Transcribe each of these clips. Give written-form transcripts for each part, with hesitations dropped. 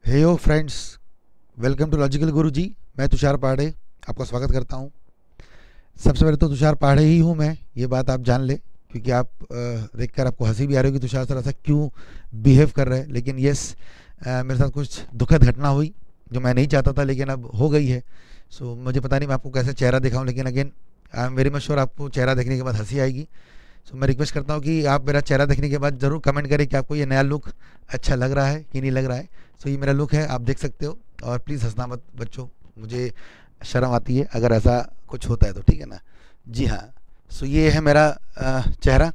Hey yo friends, welcome to logical Guruji. मैं तुषार पाढ़े आपका स्वागत करता हूँ। सबसे पहले तो तुषार पाढ़े ही हूँ मैं, ये बात आप जान ले, क्योंकि आप देखकर आपको हंसी भी आ रही होगी तुषार सर ऐसा क्यों बिहेव कर रहे हैं। लेकिन यस, मेरे साथ कुछ दुखद घटना हुई जो मैं नहीं चाहता था, लेकिन अब हो गई है। सो मुझे पता नहीं मैं आपको कैसे चेहरा दिखाऊँ, लेकिन again I am very much sure आपको चेहरा देखने के बाद हंसी आएगी। सो मैं रिक्वेस्ट करता हूँ कि आप मेरा चेहरा देखने के बाद ज़रूर कमेंट करें कि आपको ये नया लुक अच्छा लग रहा है कि नहीं लग रहा है। सो ये मेरा लुक है, आप देख सकते हो। और प्लीज़ हंसना मत बच्चों, मुझे शर्म आती है अगर ऐसा कुछ होता है तो, ठीक है ना। जी हाँ। सो ये है मेरा चेहरा,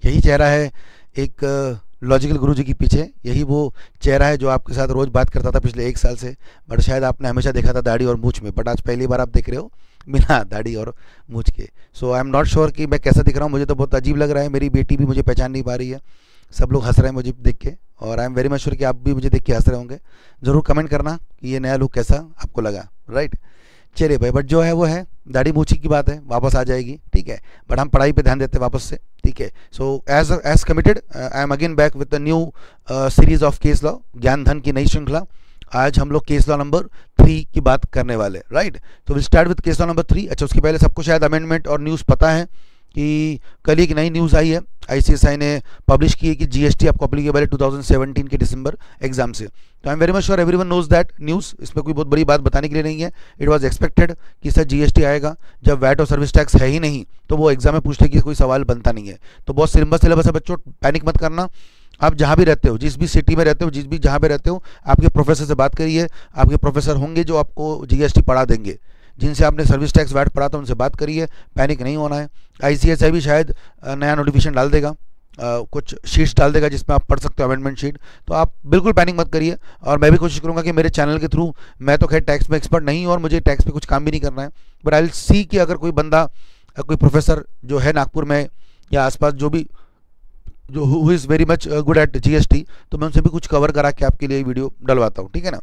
यही चेहरा है एक लॉजिकल गुरुजी के पीछे। यही वो चेहरा है जो आपके साथ रोज़ बात करता था पिछले 1 साल से। बट शायद आपने हमेशा देखा था दाढ़ी और मूछ में, बट आज पहली बार आप देख रहे हो बिना दाढ़ी और मूछ के। सो आई एम नॉट श्योर कि मैं कैसा दिख रहा हूँ, मुझे तो बहुत अजीब लग रहा है। मेरी बेटी भी मुझे पहचान नहीं पा रही है, सब लोग हंस रहे हैं मुझे देख के, और आई एम वेरी मच श्योर कि आप भी मुझे देख के हंस रहे होंगे। ज़रूर कमेंट करना कि ये नया लुक कैसा आपको लगा, राइट। चलिए भाई, बट जो है वो है, दाढ़ी मूछी की बात है, वापस आ जाएगी, ठीक है। बट हम पढ़ाई पे ध्यान देते हैं वापस से, ठीक है। So as committed I am again back with the new series of case law, Gyan Dhan की नई श्रृंखला। आज हम लोग केस लॉ नंबर 3 की बात करने वाले, राइट। तो will start with case law number 3। अच्छा, उसके पहले सबको शायद अमेंडमेंट और न्यूज़ पता है कि कल एक नई न्यूज़ आई है, आईसीएसआई ने पब्लिश की है कि जीएसटी आपको अप्लीकेबल है 2017 के दिसंबर एग्जाम से। तो I am very much sure everyone knows that news, इसमें कोई बहुत बड़ी बात बताने के लिए नहीं है। इट वाज एक्सपेक्टेड कि सर जीएसटी आएगा, जब वैट और सर्विस टैक्स है ही नहीं तो वो एग्जाम में पूछने की कोई सवाल बनता नहीं है। तो बहुत सिलेबस है बच्चों, पैनिक मत करना। आप जहाँ भी रहते हो, जिस भी सिटी में रहते हो, जहाँ पे रहते हो, आपके प्रोफेसर से बात करिए। आपके प्रोफेसर होंगे जो आपको जीएसटी पढ़ा देंगे, जिनसे आपने सर्विस टैक्स वैट पढ़ा था उनसे बात करिए, पैनिक नहीं होना है। आईसीएसआई भी शायद नया नोटिफिकेशन डाल देगा, कुछ शीट्स डाल देगा जिसमें आप पढ़ सकते हो अमेंडमेंट शीट। तो आप बिल्कुल पैनिक मत करिए। और मैं भी कोशिश करूंगा कि मेरे चैनल के थ्रू, मैं तो खैर टैक्स में एक्सपर्ट नहीं हूँ और मुझे टैक्स पे कुछ काम भी नहीं करना है, बट आई विल सी कि अगर कोई बंदा, कोई प्रोफेसर जो है नागपुर में या आसपास, जो who is very much good at GST, तो मैं उनसे भी कुछ कवर करा के आपके लिए वीडियो डलवाता हूँ, ठीक है ना।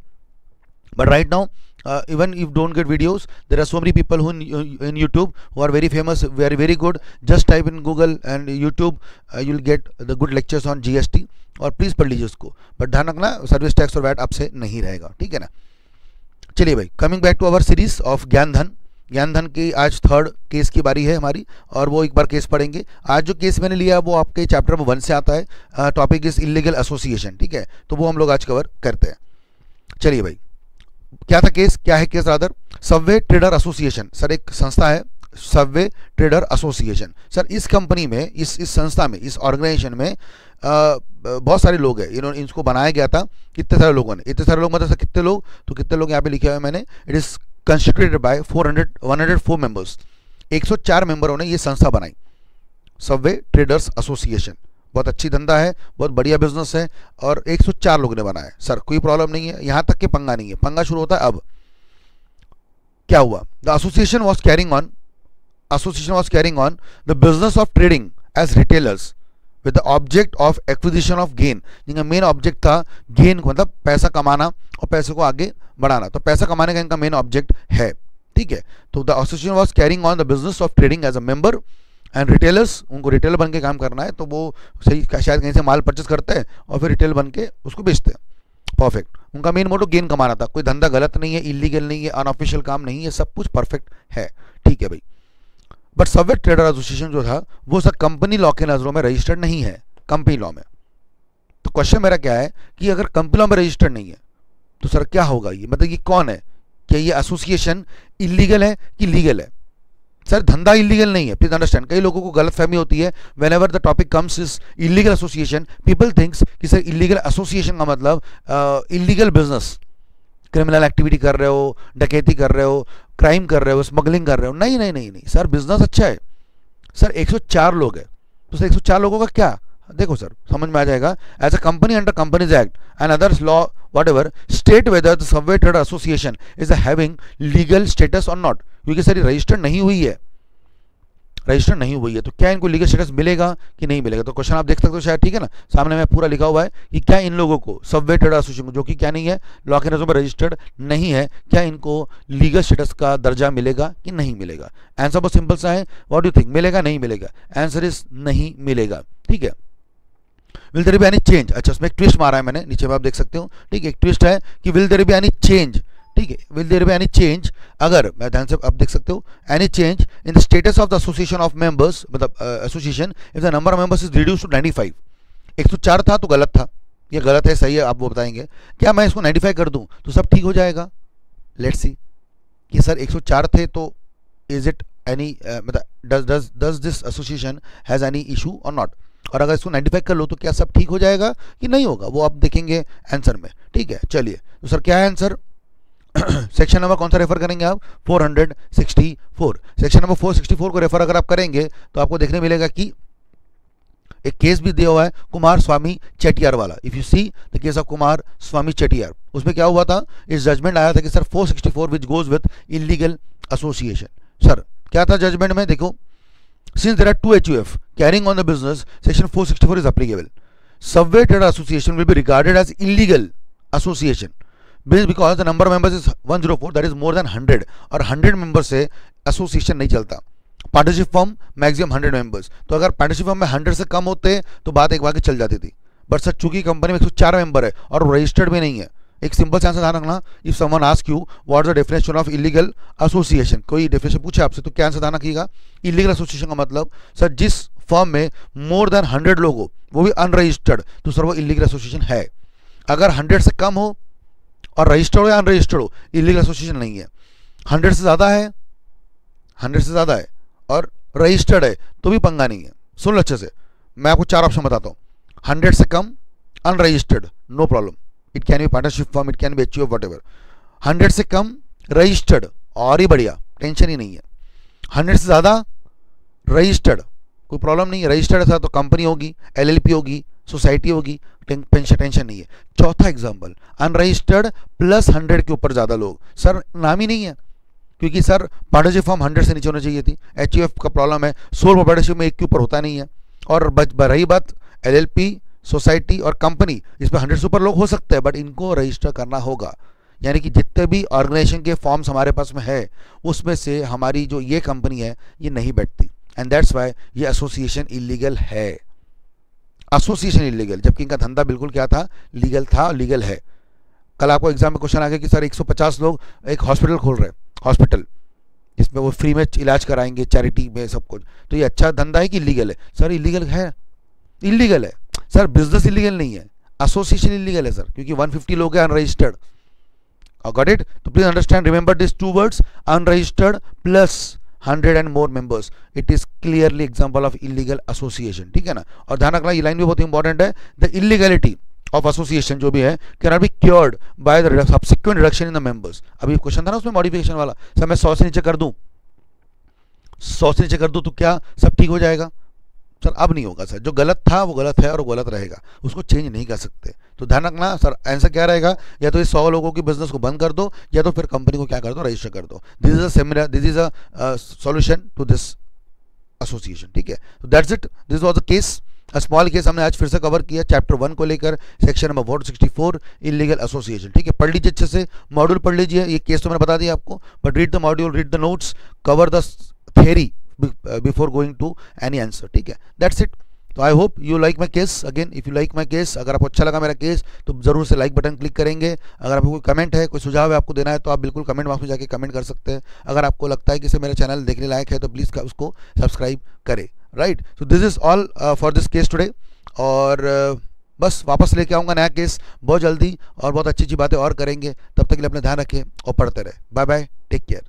But right now, even if you don't get videos, there are so many people who in YouTube who are very famous, very good. Just type in Google and YouTube, you'll get the good lectures on GST, और please पढ़ लीजिए उसको। But ध्यान रखना, service tax और VAT आपसे नहीं रहेगा, ठीक है ना। चलिए भाई, coming back to our series of Gyan Dhan. ज्ञान धन की आज 3rd केस की बारी है हमारी, और वो एक बार केस पढ़ेंगे। आज जो केस मैंने लिया वो आपके चैप्टर नंबर 1 से आता है। टॉपिक इज इलीगल एसोसिएशन, ठीक है। तो वो हम लोग आज कवर करते हैं। चलिए भाई, क्या था केस, क्या है case rather. Subway trader association, sir एक संस्था है सबवे ट्रेडर एसोसिएशन। सर इस कंपनी में, इस संस्था में, इस ऑर्गेनाइजेशन में बहुत सारे लोग हैं। इन्होंने, इसको बनाया गया था कितने सारे लोगों ने, इतने सारे लोग मतलब कितने लोग, तो कितने लोग यहाँ पे लिखे हुए हैं मैंने। It is constituted by 104 members. 104 मेंबरों ने ये संस्था बनाई, सबवे ट्रेडर्स एसोसिएशन। बहुत अच्छी धंधा है, बहुत बढ़िया बिजनेस है, और 104 लोगों ने बनाया। सर कोई प्रॉब्लम नहीं है, यहां तक कि पंगा नहीं है। पंगा शुरू होता है अब। क्या हुआ, the association was carrying on the business of trading as retailers with the object of acquisition of gain. जिनका मेन ऑब्जेक्ट था गेन, मतलब पैसा कमाना और पैसे को आगे बढ़ाना। तो पैसा कमाने का इनका मेन ऑब्जेक्ट है, ठीक है। तो the association was carrying on the business of trading as a member and retailers. उनको रिटेलर बन के काम करना है, तो वो सही शायद कहीं से माल परचेस करते हैं और फिर रिटेल बन के उसको बेचते हैं। परफेक्ट। उनका मेन मोटो गेन कमाना था। कोई धंधा गलत नहीं है, इलीगल नहीं है, अनऑफिशियल काम नहीं है, सब कुछ परफेक्ट है, ठीक है भाई। बट सबवे ट्रेडर एसोसिएशन जो था वो सर कंपनी लॉ के नज़रों में रजिस्टर्ड नहीं है, कंपनी लॉ में। तो क्वेश्चन मेरा क्या है कि अगर कंपनी लॉ में रजिस्टर्ड नहीं है तो सर क्या होगा, ये मतलब ये कौन है, क्या ये एसोसिएशन इलीगल है कि लीगल है। सर धंधा इलीगल नहीं है, प्लीज अंडरस्टैंड। कई लोगों को गलत फहमी होती है, when ever the topic comes is illegal association, people thinks कि सर इलीगल एसोसिएशन का मतलब इलीगल बिजनेस, क्रिमिनल एक्टिविटी कर रहे हो, डकैती कर रहे हो, क्राइम कर रहे हो, स्मगलिंग कर रहे हो। नहीं नहीं नहीं नहीं सर, बिजनेस अच्छा है। सर 104 लोग है, तो सर 104 लोगों का क्या, देखो सर समझ में आ जाएगा। As a company under companies act and others law whatever, state whether the Subway Trader Association is having legal status or not। क्योंकि सर ये रजिस्टर्ड नहीं हुई है, रजिस्टर्ड नहीं हुई है, तो क्या इनको लीगल स्टेटस मिलेगा कि नहीं मिलेगा। तो क्वेश्चन आप देख सकते हो शायद, ठीक है ना, सामने में पूरा लिखा हुआ है कि क्या इन लोगों को, सबवे ट्रेडर एसोसिएशन जो कि क्या नहीं है, लॉ के नजरों में रजिस्टर्ड नहीं है, क्या इनको लीगल स्टेटस का दर्जा मिलेगा कि नहीं मिलेगा। आंसर बहुत सिंपल सा है, व्हाट डू यू थिंक, मिलेगा नहीं मिलेगा। आंसर इज नहीं मिलेगा, ठीक है। Will there be any change, अच्छा उसमें एक ट्विस्ट मारा है मैंने, नीचे में आप देख सकते हो, ठीक है, एक ट्विस्ट है कि will there be any change, ठीक है, will there be any change, अगर मैं ध्यान से आप देख सकते हो, any change in the status of the association of members, मतलब association if the number of members is reduce to 95, 104 था तो गलत था, ये गलत है सही है आप वो बताएंगे, क्या मैं इसको 95 कर दूं तो सब ठीक हो जाएगा? लेट्स सी कि सर 104 थे तो इज इट एनी, मतलब does this association has any issue और नॉट, और अगर इसको 95 कर लो तो क्या सब ठीक हो जाएगा कि नहीं होगा, वो आप देखेंगे आंसर में, ठीक है। चलिए तो सर क्या है आंसर? सेक्शन नंबर कौन सा रेफर करेंगे आप? 464, सेक्शन नंबर 464 को रेफर अगर आप करेंगे तो आपको देखने मिलेगा कि एक केस भी दिया हुआ है कुमार स्वामी चेटियार वाला, if you see the case of Kumar Swami Chettiar, उसमें क्या हुआ था, इस जजमेंट आया था कि sir 464 which goes with illegal association. Sir क्या था जजमेंट में, देखो, since there are two HUF carrying on the business, section 464 is applicable. Subway Traders Association will be regarded as illegal association because the number of members is 104, that is more than 100, और 100 members से association नहीं चलता। Partnership form maximum 100 members, तो अगर partnership form में 100 से कम होते तो बात एक बार चल जाती थी, बट सर चूंकि कंपनी में 104 मेंबर है और रजिस्टर्ड भी नहीं है, एक सिंपल से आंसर ध्यान रखना, if someone ask you what is the definition of illegal association, कोई डेफिनेशन पूछे आपसे तो क्या आंसर ध्यान रखिएगा, इलीगल एसोसिएशन का मतलब सर जिस फर्म में मोर देन 100 लोग हो, वो भी अनरजिस्टर्ड, तो सर वो इलीगल एसोसिएशन है। अगर 100 से कम हो और रजिस्टर्ड हो या अनरजिस्टर्ड हो, इलीगल एसोसिएशन नहीं है। 100 से ज़्यादा है, 100 से ज़्यादा है और रजिस्टर्ड है तो भी पंगा नहीं है। सुन लो अच्छे से, मैं आपको 4 ऑप्शन बताता हूँ, 100 से कम, unregistered, no problem, it can be partnership firm, it can be HUF, whatever. 100 से कम रजिस्टर्ड, और ही बढ़िया, टेंशन ही नहीं है। 100 से ज़्यादा रजिस्टर्ड, कोई प्रॉब्लम नहीं है, रजिस्टर्ड था तो कंपनी होगी, LLP होगी, सोसाइटी होगी, टेंशन नहीं है। चौथा एग्जाम्पल, अनरजिस्टर्ड प्लस 100 के ऊपर ज़्यादा लोग, सर नाम ही नहीं है, क्योंकि सर पार्टनरशिप फॉर्म 100 से नीचे होना चाहिए थी। HUF का प्रॉब्लम है, सोल प्रोप्राइटरशिप में 1 के ऊपर होता नहीं है, और रही बात LLP, सोसाइटी और कंपनी, इसमें 100 से ऊपर लोग हो सकते हैं, बट इनको रजिस्टर करना होगा। यानी कि जितने भी ऑर्गेनाइजेशन के फॉर्म्स हमारे पास में है, उसमें से हमारी जो ये कंपनी है ये नहीं बैठती, एंड दैट्स वाई ये एसोसिएशन इलीगल है, एसोसिएशन इलीगल, जबकि इनका धंधा बिल्कुल क्या था, लीगल था, लीगल है। कल आपको एग्जाम में क्वेश्चन आ गया कि सर 150 लोग एक हॉस्पिटल खोल रहे हैं, हॉस्पिटल जिसमें वो फ्री में इलाज कराएंगे, चैरिटी में सब कुछ, तो ये अच्छा धंधा है कि इलीगल है? सर इलीगल है, इलीगल है सर, बिजनेस इलीगल नहीं है, एसोसिएशन इलीगल है सर, क्योंकि 150 लोग हैं अनरजिस्टर्ड। Got it? तो please understand, remember this 2 words, unregistered plus 100 and more members, it is clearly example of illegal association, ठीक है ना। और ध्यान रखना, ये लाइन भी बहुत इंपॉर्टेंट है, द इलीगैलिटी ऑफ एसोसिएशन जो भी है can not be cured by the subsequent reduction in the members. अभी क्वेश्चन था ना उसमें मॉडिफिकेशन वाला, सर मैं 100 से नीचे कर दूं, 100 से नीचे कर दूं तो क्या सब ठीक हो जाएगा? सर अब नहीं होगा सर, जो गलत था वो गलत है और वो गलत रहेगा, उसको चेंज नहीं कर सकते। तो ध्यान रखना सर, आंसर क्या रहेगा, या तो ये 100 लोगों की बिजनेस को बंद कर दो, या तो फिर कंपनी को क्या कर दो, रजिस्टर कर दो। This is a seminar, this is a solution to this association, ठीक है। तो that's it, this was the case, a small case हमने आज फिर से कवर किया, चैप्टर 1 को लेकर, सेक्शन नंबर 464 इलीगल एसोसिएशन, ठीक है। पढ़ लीजिए अच्छे से, मॉड्यूल पढ़ लीजिए, ये केस तो मैंने बता दिया आपको, but read the module, read the notes, cover the theory before going to any answer, ठीक है। That's it. तो I hope you like my case. Again if you like my case, अगर आपको अच्छा लगा मेरा केस तो जरूर से लाइक बटन क्लिक करेंगे। अगर आपको कोई कमेंट है, कोई सुझाव है आपको देना है, तो आप बिल्कुल कमेंट बॉक्स में जाके कमेंट कर सकते हैं। अगर आपको लगता है कि इसे मेरा चैनल देखने लायक है तो प्लीज़ उसको सब्सक्राइब करें, right. So this is all for this case today, और बस वापस लेके आऊँगा नया केस बहुत जल्दी, और बहुत अच्छी अच्छी बातें और करेंगे। तब तक के लिए अपना ध्यान रखें और पढ़ते रहे। Bye bye, take care.